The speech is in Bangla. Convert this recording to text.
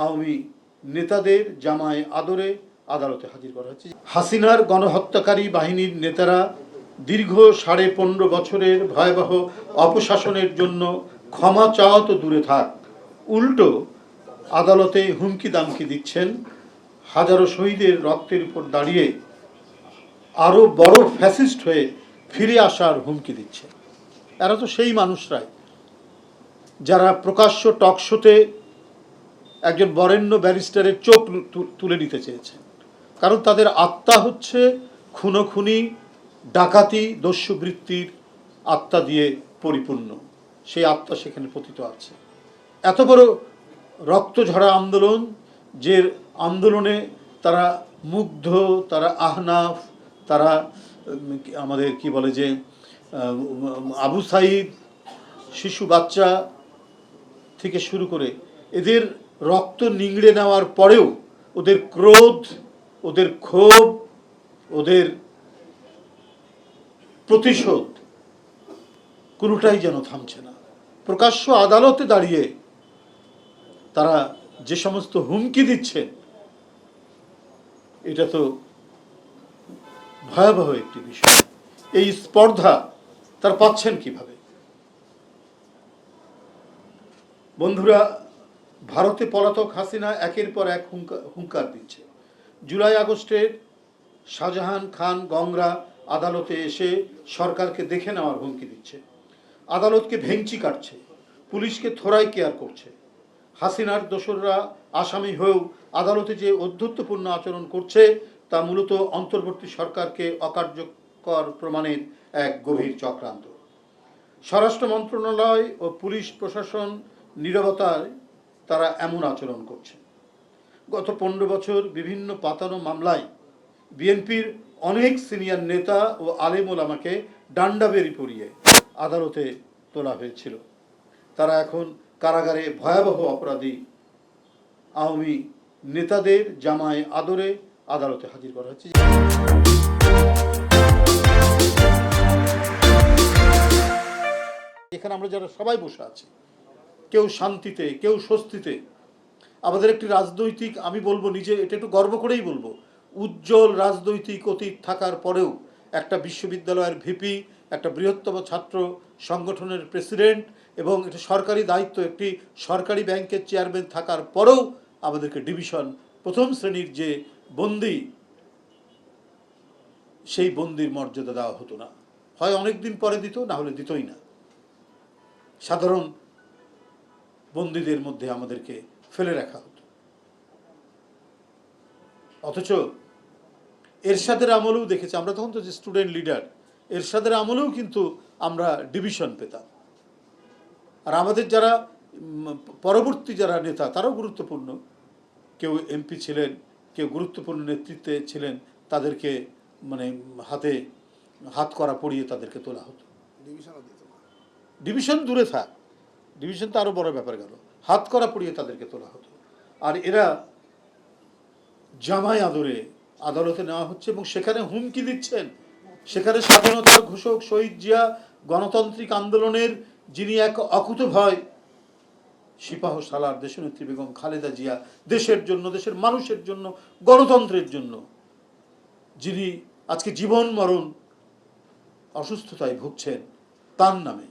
আওয়ামী নেতাদের জামায় আদরে আদালতে হাজির করা হয়েছে। হাসিনার গণহত্যাকারী বাহিনীর নেতারা দীর্ঘ 15.5 বছরের ভয়াবহ অপশাসনের জন্য ক্ষমা চাওয়া তো দূরে থাক, উল্টো আদালতে হুমকি দামকি দিচ্ছেন। হাজারো শহীদের রক্তের উপর দাঁড়িয়ে আরও বড় ফ্যাসিস্ট হয়ে ফিরে আসার হুমকি দিচ্ছে। এরা তো সেই মানুষরাই যারা প্রকাশ্য টকশোতে একজন বরেণ্য ব্যারিস্টারের চোখ তুলে নিতে চেয়েছে, কারণ তাদের আত্মা হচ্ছে খুনোখুনি, ডাকাতি, দস্যুবৃত্তির আত্মা দিয়ে পরিপূর্ণ। সেই আত্মা সেখানে পতিত আছে। এত বড় রক্তঝরা আন্দোলন, যে আন্দোলনে তারা মুগ্ধ, তারা আহনাফ, তারা আমাদের কি বলে যে আবু সাইদ, শিশু বাচ্চা থেকে শুরু করে এদের রক্ত নিংড়ে নেওয়ার পরেও ওদের ক্রোধ, ওদের ক্ষোভ, ওদের প্রতিশোধ কোনোটাই যেন থামছে না। প্রকাশ্য আদালতে দাঁড়িয়ে তারা যে সমস্ত হুমকি দিচ্ছেন, এটা তো ভয়াবহ একটি বিষয়। এই স্পর্ধা তারা পাচ্ছেন কিভাবে? বন্ধুরা, ভারতে পলাতক হাসিনা একের পর এক হুঙ্কার দিচ্ছে। জুলাই আগস্টের শাহজাহান খান গংরা আদালতে এসে সরকারকে দেখে নেওয়ার হুমকি দিচ্ছে, আদালতকে ভেঙচি কাটছে, পুলিশকে থোড়াই কেয়ার করছে। হাসিনার দোসররা আসামি হয়েও আদালতে যে অধ্যত্বপূর্ণ আচরণ করছে তা মূলত অন্তর্বর্তী সরকারকে অকার্যকর প্রমাণের এক গভীর চক্রান্ত। স্বরাষ্ট্র মন্ত্রণালয় ও পুলিশ প্রশাসন নীরবতায় তারা এমন আচরণ করছে। গত 15 বছর বিভিন্ন পাতানো মামলায় বিএনপির অনেক সিনিয়র নেতা ও আলেম ওলামাকে ডান্ডাবেরি পরিয়ে আদালতে তোলা হয়েছিল। তারা এখন কারাগারে ভয়াবহ অপরাধী। আওয়ামী নেতাদের জামায় আদরে আদালতে হাজির করা হয়েছে। এখানে আমরা যারা সবাই বসে আছি, কেউ শান্তিতে, কেউ স্বস্তিতে। আমাদের একটি রাজনৈতিক, আমি বলবো নিজে এটা একটু গর্ব করেই বলবো, উজ্জ্বল রাজনৈতিক অতীত থাকার পরেও একটা বিশ্ববিদ্যালয়ের ভিপি, একটা বৃহত্তম ছাত্র সংগঠনের প্রেসিডেন্ট এবং এটা সরকারি দায়িত্ব, একটি সরকারি ব্যাংকের চেয়ারম্যান থাকার পরেও আমাদেরকে ডিভিশন, প্রথম শ্রেণীর যে বন্দি, সেই বন্দির মর্যাদা দেওয়া হতো না। হয় অনেক দিন পরে দিত, না হলে দিতই না। সাধারণ বন্দীদের মধ্যে আমাদেরকে ফেলে রাখা হতো। অথচ এরশাদের আমলেও দেখেছি আমরা, তখন তো যে স্টুডেন্ট লিডার, এরশাদের আমলেও কিন্তু আমরা ডিভিশন পেতাম। আর আমাদের যারা পরবর্তী যারা নেতা, তারাও গুরুত্বপূর্ণ, কেউ এমপি ছিলেন, কেউ গুরুত্বপূর্ণ নেতৃত্বে ছিলেন, তাদেরকে মানে হাত করা পড়িয়ে তাদেরকে তোলা হতো। ডিভিশন দূরে থাক, ডিভিশন তো আরো বড় ব্যাপার গেল, হাত করা পড়িয়ে তাদেরকে তোলা হতো। আর এরা জামায় আদরে আদালতে নেওয়া হচ্ছে এবং সেখানে হুমকি দিচ্ছেন। সেখানে স্বাধীনতার ঘোষক শহীদ জিয়া, গণতান্ত্রিক আন্দোলনের যিনি এক অকুতোভয় সিপাহ সালার দেশনেত্রী বেগম খালেদা জিয়া, দেশের জন্য, দেশের মানুষের জন্য, গণতন্ত্রের জন্য যিনি আজকে জীবন মরণ অসুস্থতায় ভুগছেন, তার নামে